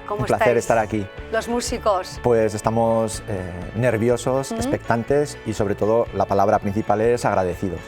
¿Cómo Un placer estáis? estar aquí. Los músicos. Pues estamos nerviosos, expectantes y sobre todo la palabra principal es agradecidos.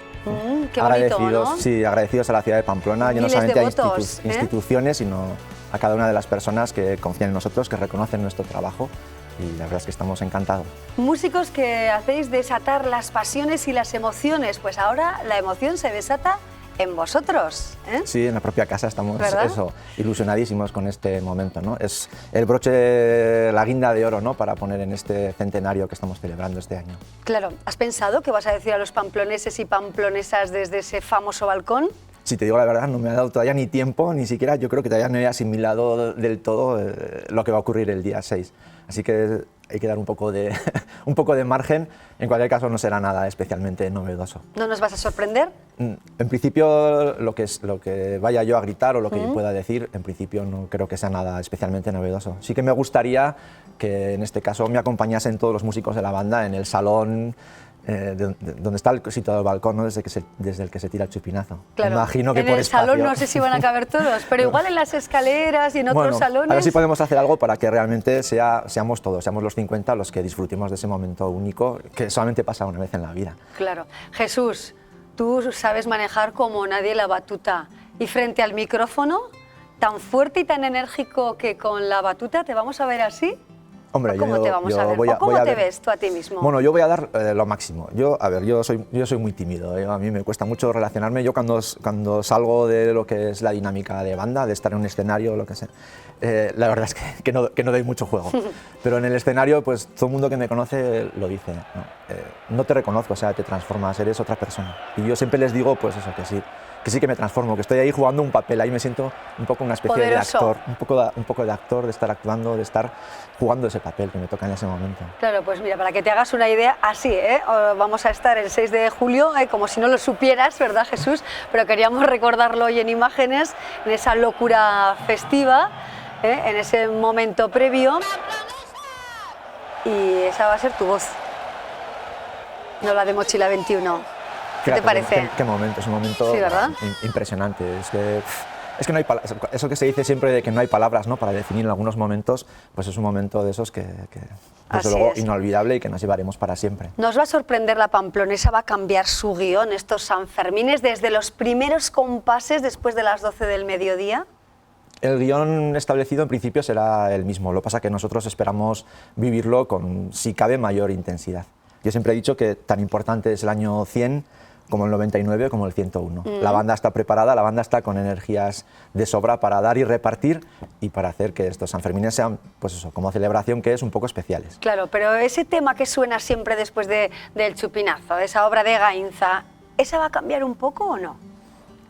Qué agradecidos, bonito, ¿no? sí, agradecidos a la ciudad de Pamplona, y no Miles solamente de a votos, instituciones, sino a cada una de las personas que confían en nosotros, que reconocen nuestro trabajo, y la verdad es que estamos encantados. Músicos que hacéis desatar las pasiones y las emociones, pues ahora la emoción se desata en vosotros, ¿eh? Sí, en la propia casa estamos ¿Verdad? ilusionadísimos con este momento, ¿no? Es el broche, la guinda de oro, ¿no?, para poner en este centenario que estamos celebrando este año. Claro, ¿has pensado qué vas a decir a los pamploneses y pamplonesas desde ese famoso balcón? Si te digo la verdad, no me ha dado todavía ni tiempo, ni siquiera yo creo que todavía no he asimilado del todo lo que va a ocurrir el día 6. Así que hay que dar un poco de, un poco de margen. En cualquier caso, no será nada especialmente novedoso. ¿No nos vas a sorprender? En principio, lo que vaya yo a gritar o lo que yo pueda decir, en principio no creo que sea nada especialmente novedoso. Sí que me gustaría que en este caso me acompañasen todos los músicos de la banda en el salón donde está situado el balcón, ¿no?, desde el que se tira el chupinazo. Claro. Me imagino que en por el espacio. salón no sé si van a caber todos, pero igual en las escaleras y en otros salones. A ver si podemos hacer algo para que realmente seamos todos, seamos los 50 los que disfrutemos de ese momento único que solamente pasa una vez en la vida. Claro. Jesús, tú sabes manejar como nadie la batuta, y frente al micrófono, tan fuerte y tan enérgico que con la batuta te vamos a ver así. Hombre, ¿Cómo te vamos a ver? ¿O cómo te ves tú a ti mismo? Bueno, yo voy a dar lo máximo. Yo soy muy tímido, a mí me cuesta mucho relacionarme. Yo cuando salgo de lo que es la dinámica de banda, de estar en un escenario, lo que sea, la verdad es que no doy mucho juego. Pero en el escenario, pues todo el mundo que me conoce lo dice, no te reconozco, o sea, te transformas, eres otra persona. Y yo siempre les digo, pues eso, que sí que me transformo, que estoy ahí jugando un papel, ahí me siento un poco una especie Poderoso. de actor, un poco de actor, de estar actuando, de estar jugando ese papel que me toca en ese momento. Claro, pues mira, para que te hagas una idea, así, vamos a estar el 6 de julio, como si no lo supieras, ¿verdad, Jesús? Pero queríamos recordarlo hoy en imágenes, en esa locura festiva, en ese momento previo, y esa va a ser tu voz, no la de Mochila 21. ¿Qué te parece? ¿Qué momento? Es un momento Sí, ¿verdad? impresionante. Es que no hay eso que se dice siempre de que no hay palabras, ¿no?, para definir algunos momentos, pues es un momento de esos que desde Así luego es. Inolvidable y que nos llevaremos para siempre. Nos va a sorprender la pamplonesa, va a cambiar su guión estos Sanfermines desde los primeros compases después de las 12 del mediodía. El guión establecido en principio será el mismo, lo que pasa es que nosotros esperamos vivirlo con, si cabe, mayor intensidad. Yo siempre he dicho que tan importante es el año 100 como el 99, como el 101. La banda está preparada, la banda está con energías de sobra para dar y repartir y para hacer que estos Sanfermines sean, pues eso, como celebración que es, un poco especiales. Claro, pero ese tema que suena siempre después del chupinazo, esa obra de Gainza, ¿esa va a cambiar un poco o no?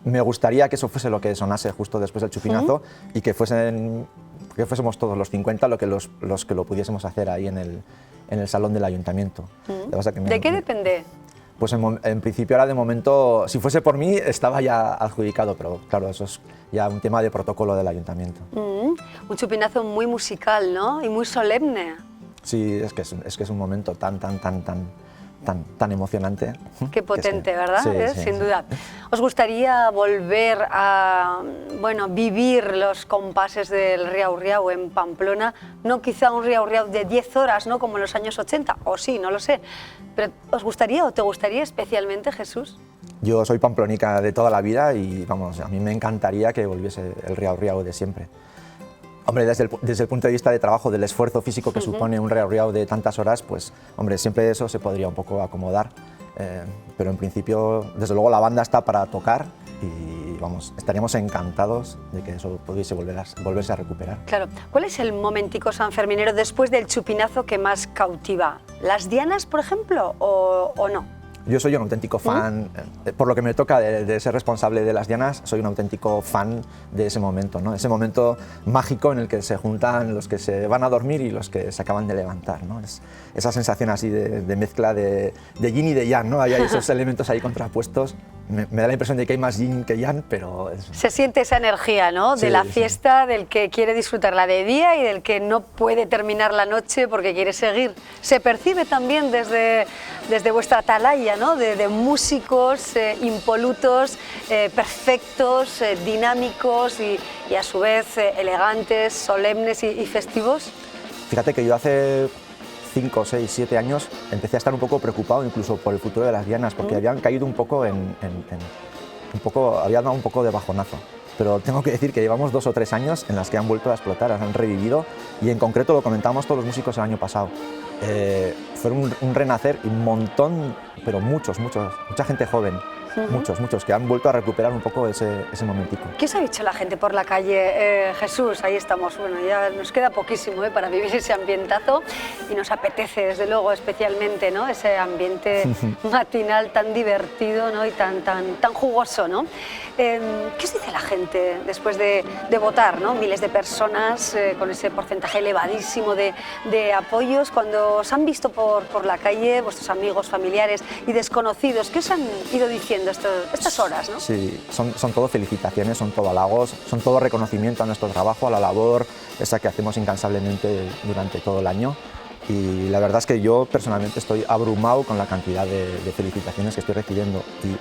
Me gustaría que eso fuese lo que sonase justo después del chupinazo y que fuésemos todos los 50 los que lo pudiésemos hacer ahí en el salón del ayuntamiento. Lo que pasa que ¿De qué depende? Pues en principio ahora de momento, si fuese por mí, estaba ya adjudicado, pero claro, eso es ya un tema de protocolo del ayuntamiento. Un chupinazo muy musical, ¿no? Y muy solemne. Sí, es que es un momento tan emocionante. Qué potente, ¿verdad? Sí, Sin duda. ¿Os gustaría volver a vivir los compases del Riau Riau en Pamplona? No quizá un Riau Riau de 10 horas, ¿no?, como en los años 80, o sí, no lo sé. Pero ¿os gustaría o te gustaría especialmente, Jesús? Yo soy pamplónica de toda la vida y vamos, a mí me encantaría que volviese el Riau Riau de siempre. Hombre, desde el punto de vista de trabajo, del esfuerzo físico que supone un Riau Riau de tantas horas, pues hombre, siempre eso se podría un poco acomodar, pero en principio, desde luego la banda está para tocar y vamos, estaríamos encantados de que eso pudiese volverse a recuperar. Claro. ¿Cuál es el momentico sanferminero después del chupinazo que más cautiva? ¿Las dianas, por ejemplo, o no? Yo soy un auténtico fan, por lo que me toca de ser responsable de las dianas, soy un auténtico fan de ese momento, ¿no? Ese momento mágico en el que se juntan los que se van a dormir y los que se acaban de levantar, ¿no? Esa sensación así de mezcla de yin y de yang, ¿no? Hay esos elementos ahí contrapuestos. Me da la impresión de que hay más yin que yang, pero... Se siente esa energía, ¿no?, de la fiesta, del que quiere disfrutarla de día y del que no puede terminar la noche porque quiere seguir. Se percibe también desde vuestra atalaya, mezcla, ¿no?, de músicos impolutos, perfectos, dinámicos y a su vez elegantes, solemnes y festivos. Fíjate que yo hace 5, 6, 7 años empecé a estar un poco preocupado incluso por el futuro de las dianas, porque habían caído un poco había dado un poco de bajonazo. Pero tengo que decir que llevamos 2 o 3 años en las que han vuelto a explotar, han revivido, y en concreto lo comentamos todos los músicos el año pasado. Fue un renacer y un montón, pero mucha gente joven, muchos que han vuelto a recuperar un poco ese momentico. ¿Qué os ha dicho la gente por la calle? Jesús, ahí estamos, bueno, ya nos queda poquísimo para vivir ese ambientazo y nos apetece desde luego especialmente, ¿no?, ese ambiente matinal tan divertido, ¿no?, y tan jugoso, ¿no? ¿Qué os dice la gente después de votar, ¿no? Miles de personas con ese porcentaje elevadísimo de apoyos, cuando os han visto por la calle, vuestros amigos, familiares y desconocidos, ¿qué os han ido diciendo estas horas, ¿no? Sí, son todo felicitaciones, son todo halagos, son todo reconocimiento a nuestro trabajo, a la labor esa que hacemos incansablemente durante todo el año. Y la verdad es que yo personalmente estoy abrumado con la cantidad de felicitaciones que estoy recibiendo. Y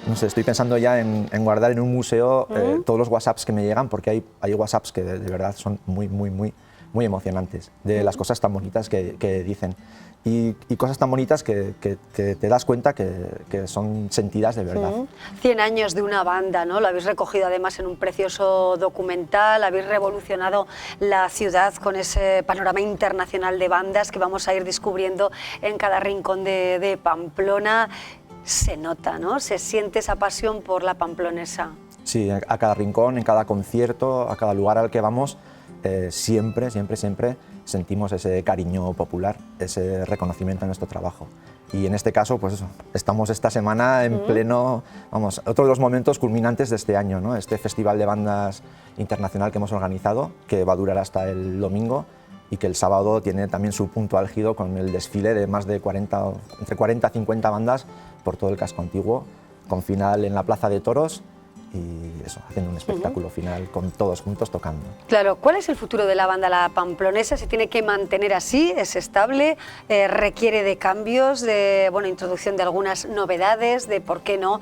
no sé, estoy pensando ya en guardar en un museo todos los WhatsApps que me llegan, porque hay WhatsApps que de verdad son muy emocionantes, de las cosas tan bonitas que dicen. Y cosas tan bonitas que te das cuenta que son sentidas de verdad. 100 años de una banda, ¿no? Lo habéis recogido además en un precioso documental, habéis revolucionado la ciudad con ese panorama internacional de bandas que vamos a ir descubriendo en cada rincón de Pamplona. Se nota, ¿no? Se siente esa pasión por la pamplonesa. Sí, a cada rincón, en cada concierto, a cada lugar al que vamos, siempre sentimos ese cariño popular, ese reconocimiento a nuestro trabajo. Y en este caso, pues eso, estamos esta semana en pleno, otro de los momentos culminantes de este año, ¿no? Este Festival de Bandas Internacional que hemos organizado, que va a durar hasta el domingo, y que el sábado tiene también su punto álgido con el desfile de más de entre 40 y 50 bandas por todo el casco antiguo, con final en la Plaza de Toros, y eso, haciendo un espectáculo final con todos juntos tocando. Claro, ¿cuál es el futuro de la banda La Pamplonesa? ¿Se tiene que mantener así? ¿Es estable? ¿Requiere de cambios, de introducción de algunas novedades, de por qué no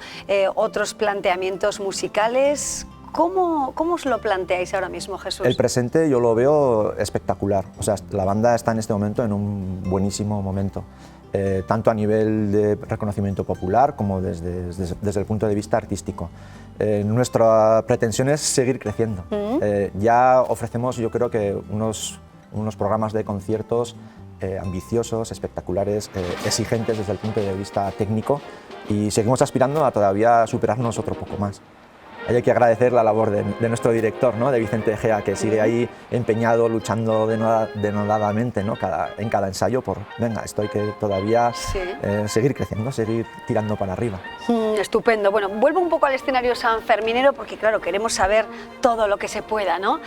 otros planteamientos musicales? ¿Cómo os lo planteáis ahora mismo, Jesús? El presente yo lo veo espectacular. O sea, la banda está en este momento en un buenísimo momento, tanto a nivel de reconocimiento popular como desde el punto de vista artístico. Nuestra pretensión es seguir creciendo. Ya ofrecemos, yo creo que unos programas de conciertos ambiciosos, espectaculares, exigentes desde el punto de vista técnico, y seguimos aspirando a todavía superarnos otro poco más. Hay que agradecer la labor de nuestro director, ¿no?, de Vicente Egea, que sigue ahí empeñado, luchando denodadamente, ¿no?, en cada ensayo por, venga, esto hay que todavía seguir creciendo, seguir tirando para arriba. Estupendo. Bueno, vuelvo un poco al escenario sanferminero porque, claro, queremos saber todo lo que se pueda, ¿no?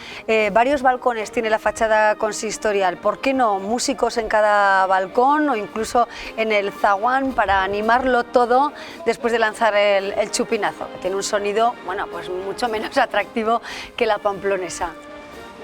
Varios balcones tiene la fachada consistorial. ¿Por qué no músicos en cada balcón o incluso en el zaguán para animarlo todo después de lanzar el chupinazo? Que tiene un sonido, pues mucho menos atractivo que la pamplonesa.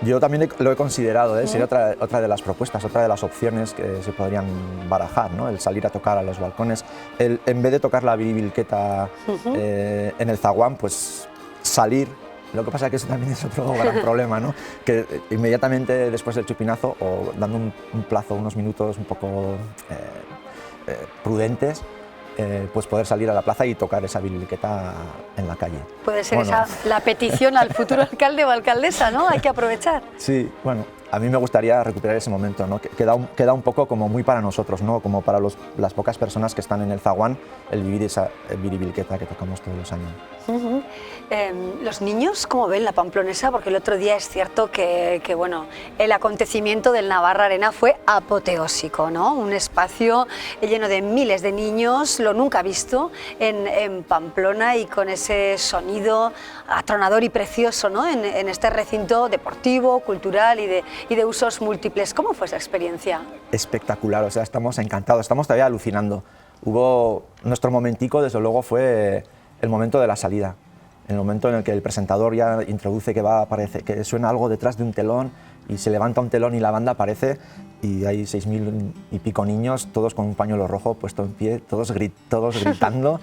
Yo también lo he considerado, sería otra de las propuestas, otra de las opciones que se podrían barajar, ¿no? El salir a tocar a los balcones, en vez de tocar la biribilqueta en el zaguán, pues salir. Lo que pasa es que eso también es otro gran problema, ¿no? Que inmediatamente después del chupinazo, o dando un plazo, unos minutos un poco prudentes, pues poder salir a la plaza y tocar esa biribilqueta en la calle. Puede ser esa la petición al futuro alcalde o alcaldesa, ¿no? Hay que aprovechar. Sí, bueno, a mí me gustaría recuperar ese momento, ¿no? Queda un poco como muy para nosotros, ¿no? Como para las pocas personas que están en el zaguán, el vivir esa biribilqueta que tocamos todos los años. Los niños, ¿cómo ven la pamplonesa? Porque el otro día es cierto que el acontecimiento del Navarra Arena fue apoteósico, ¿no? Un espacio lleno de miles de niños, lo nunca visto en Pamplona, y con ese sonido atronador y precioso, ¿no? En este recinto deportivo, cultural y de usos múltiples. ¿Cómo fue esa experiencia? Espectacular, o sea, estamos encantados, estamos todavía alucinando. Nuestro momentico, desde luego, fue el momento de la salida. En el momento en el que el presentador ya introduce que va a aparecer, que suena algo detrás de un telón y se levanta un telón y la banda aparece y hay 6.000 y pico niños, todos con un pañuelo rojo puesto en pie, todos gritando,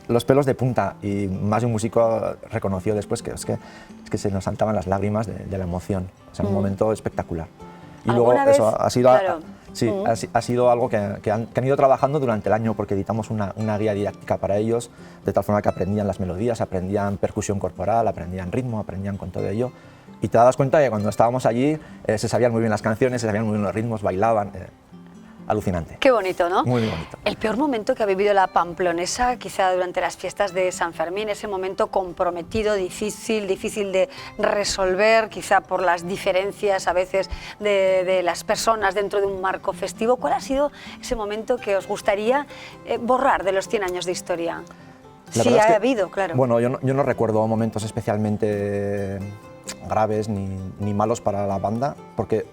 los pelos de punta, y más de un músico reconoció después que es que se nos saltaban las lágrimas de la emoción, o sea, un momento espectacular. Y luego eso ha sido, claro. sí, ha sido algo que han ido trabajando durante el año, porque editamos una guía didáctica para ellos, de tal forma que aprendían las melodías, aprendían percusión corporal, aprendían ritmo, aprendían con todo ello. Y te das cuenta que cuando estábamos allí se sabían muy bien las canciones, se sabían muy bien los ritmos, bailaban. Alucinante. Qué bonito, ¿no? Muy bonito. El peor momento que ha vivido la pamplonesa, quizá durante las fiestas de San Fermín, ese momento comprometido, difícil de resolver, quizá por las diferencias a veces de las personas dentro de un marco festivo. ¿Cuál ha sido ese momento que os gustaría borrar de los 100 años de historia? Sí, ha habido, claro. Bueno, yo no recuerdo momentos especialmente graves ni malos para la banda, porque,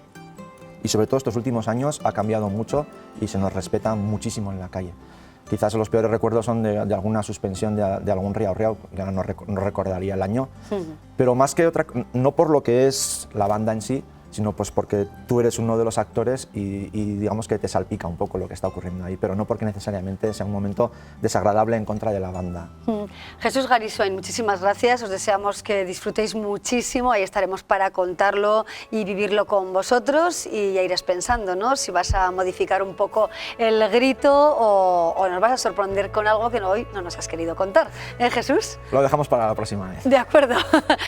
y sobre todo estos últimos años, ha cambiado mucho y se nos respeta muchísimo en la calle. Quizás los peores recuerdos son de alguna suspensión de algún riau, que ahora no recordaría el año, pero más que otra, no por lo que es la banda en sí, sino pues porque tú eres uno de los actores y digamos que te salpica un poco lo que está ocurriendo ahí, pero no porque necesariamente sea un momento desagradable en contra de la banda. Jesús Gariswain, muchísimas gracias, os deseamos que disfrutéis muchísimo, ahí estaremos para contarlo y vivirlo con vosotros, y ya irás pensando, ¿no?, si vas a modificar un poco el grito o nos vas a sorprender con algo que hoy no nos has querido contar. ¿Jesús? Lo dejamos para la próxima vez. De acuerdo.